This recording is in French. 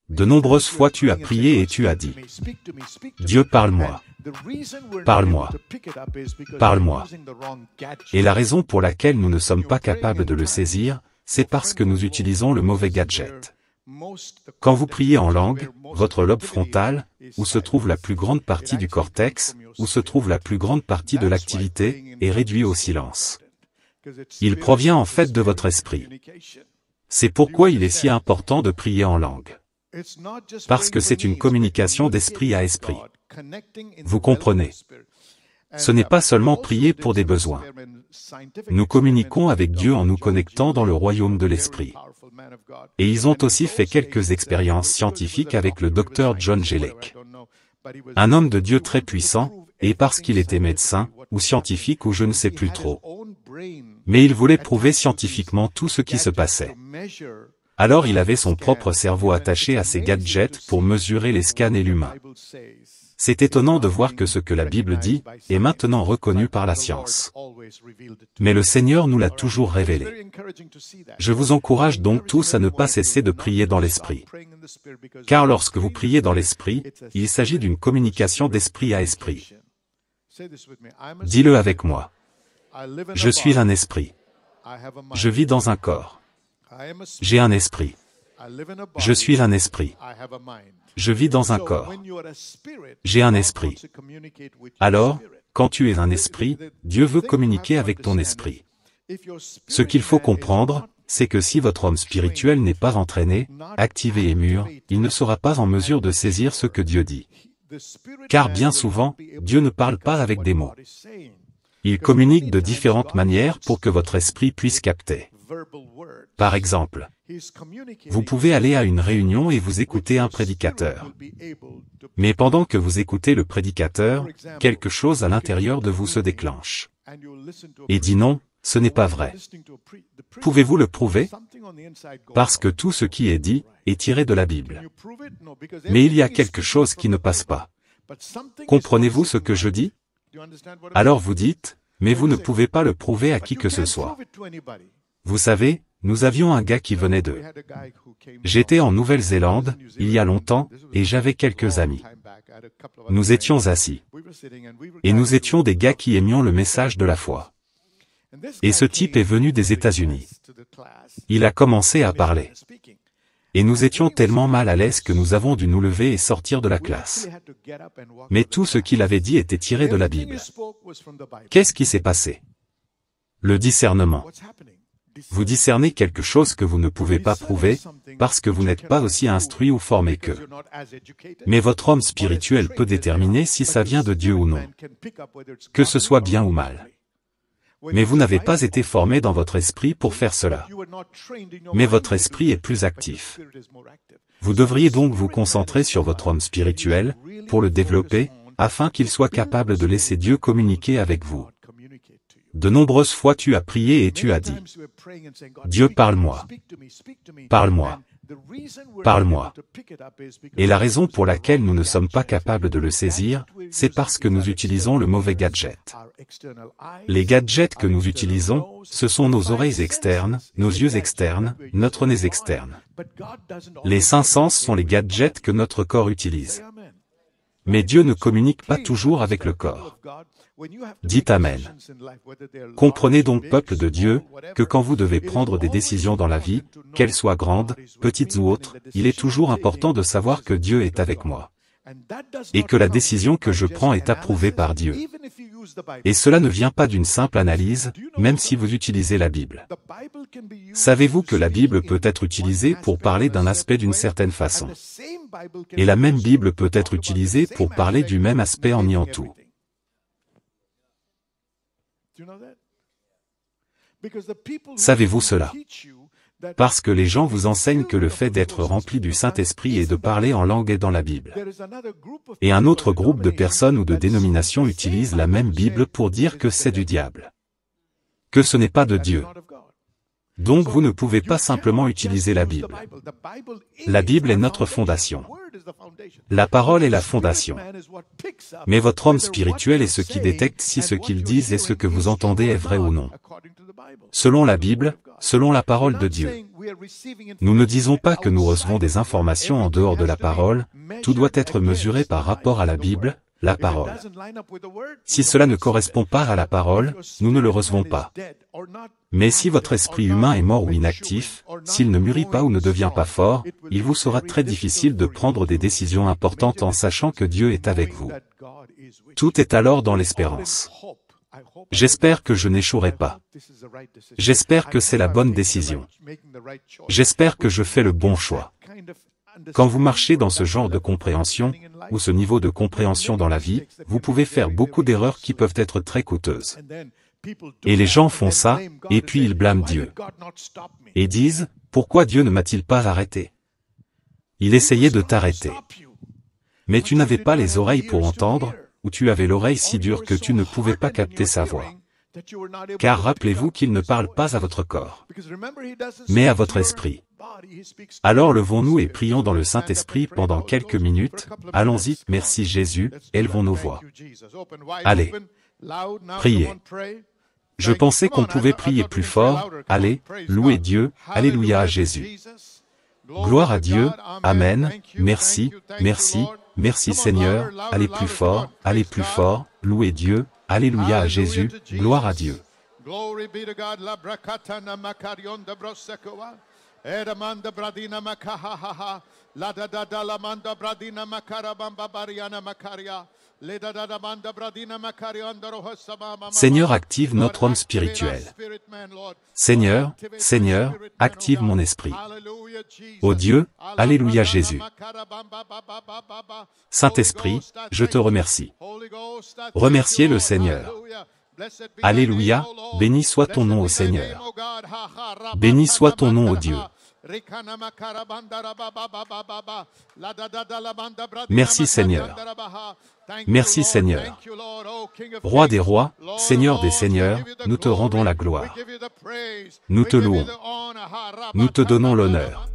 De nombreuses fois tu as prié et tu as dit, Dieu parle-moi, parle-moi, parle-moi. Et la raison pour laquelle nous ne sommes pas capables de le saisir, c'est parce que nous utilisons le mauvais gadget. Quand vous priez en langue, votre lobe frontal, où se trouve la plus grande partie du cortex, où se trouve la plus grande partie de l'activité, est réduit au silence. Il provient en fait de votre esprit. C'est pourquoi il est si important de prier en langue. Parce que c'est une communication d'esprit à esprit. Vous comprenez? Ce n'est pas seulement prier pour des besoins. Nous communiquons avec Dieu en nous connectant dans le royaume de l'esprit. Et ils ont aussi fait quelques expériences scientifiques avec le docteur John Jelek. Un homme de Dieu très puissant, et parce qu'il était médecin, ou scientifique ou je ne sais plus trop. Mais il voulait prouver scientifiquement tout ce qui se passait. Alors il avait son propre cerveau attaché à ses gadgets pour mesurer les scans et l'humain. C'est étonnant de voir que ce que la Bible dit est maintenant reconnu par la science. Mais le Seigneur nous l'a toujours révélé. Je vous encourage donc tous à ne pas cesser de prier dans l'esprit. Car lorsque vous priez dans l'esprit, il s'agit d'une communication d'esprit à esprit. Dis-le avec moi. Je suis un esprit. Je vis dans un corps. J'ai un esprit. Je suis un esprit. Je vis dans un corps. J'ai un esprit. Alors, quand tu es un esprit, Dieu veut communiquer avec ton esprit. Ce qu'il faut comprendre, c'est que si votre homme spirituel n'est pas entraîné, activé et mûr, il ne sera pas en mesure de saisir ce que Dieu dit. Car bien souvent, Dieu ne parle pas avec des mots. Il communique de différentes manières pour que votre esprit puisse capter. Par exemple, vous pouvez aller à une réunion et vous écouter un prédicateur. Mais pendant que vous écoutez le prédicateur, quelque chose à l'intérieur de vous se déclenche. Et dit non, ce n'est pas vrai. Pouvez-vous le prouver? Parce que tout ce qui est dit est tiré de la Bible. Mais il y a quelque chose qui ne passe pas. Comprenez-vous ce que je dis? Alors vous dites, mais vous ne pouvez pas le prouver à qui que ce soit. Vous savez, nous avions un gars qui venait d'eux. J'étais en Nouvelle-Zélande, il y a longtemps, et j'avais quelques amis. Nous étions assis. Et nous étions des gars qui aimions le message de la foi. Et ce type est venu des États-Unis. Il a commencé à parler. Et nous étions tellement mal à l'aise que nous avons dû nous lever et sortir de la classe. Mais tout ce qu'il avait dit était tiré de la Bible. Qu'est-ce qui s'est passé? Le discernement. Vous discernez quelque chose que vous ne pouvez pas prouver, parce que vous n'êtes pas aussi instruit ou formé qu'eux. Mais votre homme spirituel peut déterminer si ça vient de Dieu ou non. Que ce soit bien ou mal. Mais vous n'avez pas été formé dans votre esprit pour faire cela. Mais votre esprit est plus actif. Vous devriez donc vous concentrer sur votre homme spirituel, pour le développer, afin qu'il soit capable de laisser Dieu communiquer avec vous. De nombreuses fois tu as prié et tu as dit, Dieu parle-moi, parle-moi, parle-moi. Et la raison pour laquelle nous ne sommes pas capables de le saisir, c'est parce que nous utilisons le mauvais gadget. Les gadgets que nous utilisons, ce sont nos oreilles externes, nos yeux externes, notre nez externe. Les cinq sens sont les gadgets que notre corps utilise. Mais Dieu ne communique pas toujours avec le corps. Dites Amen. Comprenez donc, peuple de Dieu, que quand vous devez prendre des décisions dans la vie, qu'elles soient grandes, petites ou autres, il est toujours important de savoir que Dieu est avec moi. Et que la décision que je prends est approuvée par Dieu. Et cela ne vient pas d'une simple analyse, même si vous utilisez la Bible. Savez-vous que la Bible peut être utilisée pour parler d'un aspect d'une certaine façon? Et la même Bible peut être utilisée pour parler du même aspect en niant tout. Savez-vous cela? Parce que les gens vous enseignent que le fait d'être rempli du Saint-Esprit et de parler en langue est dans la Bible. Et un autre groupe de personnes ou de dénominations utilise la même Bible pour dire que c'est du diable. Que ce n'est pas de Dieu. Donc vous ne pouvez pas simplement utiliser la Bible. La Bible est notre fondation. La parole est la fondation. Mais votre homme spirituel est ce qui détecte si ce qu'ils disent et ce que vous entendez est vrai ou non. Selon la Bible, selon la parole de Dieu. Nous ne disons pas que nous recevons des informations en dehors de la parole, tout doit être mesuré par rapport à la Bible, la parole. Si cela ne correspond pas à la parole, nous ne le recevons pas. Mais si votre esprit humain est mort ou inactif, s'il ne mûrit pas ou ne devient pas fort, il vous sera très difficile de prendre des décisions importantes en sachant que Dieu est avec vous. Tout est alors dans l'espérance. J'espère que je n'échouerai pas. J'espère que c'est la bonne décision. J'espère que je fais le bon choix. Quand vous marchez dans ce genre de compréhension, ou ce niveau de compréhension dans la vie, vous pouvez faire beaucoup d'erreurs qui peuvent être très coûteuses. Et les gens font ça, et puis ils blâment Dieu. Et disent, pourquoi Dieu ne m'a-t-il pas arrêté? Il essayait de t'arrêter. Mais tu n'avais pas les oreilles pour entendre, ou tu avais l'oreille si dure que tu ne pouvais pas capter sa voix. Car rappelez-vous qu'il ne parle pas à votre corps, mais à votre esprit. Alors levons-nous et prions dans le Saint-Esprit pendant quelques minutes. Allons-y, merci Jésus, élevons nos voix. Allez, priez. Je pensais qu'on pouvait prier plus fort. Allez, louez Dieu, alléluia à Jésus. Gloire à Dieu, Amen, merci, merci, merci Seigneur, allez plus fort, louez Dieu, alléluia à Jésus, gloire à Dieu. Seigneur, active notre homme spirituel. Seigneur, Seigneur, active mon esprit. Ô Dieu, alléluia Jésus. Saint-Esprit, je te remercie. Remerciez le Seigneur. Alléluia, béni soit ton nom ô Seigneur. Béni soit ton nom ô Dieu. Merci Seigneur. Merci Seigneur. Roi des rois, Seigneur des seigneurs, nous te rendons la gloire. Nous te louons. Nous te donnons l'honneur.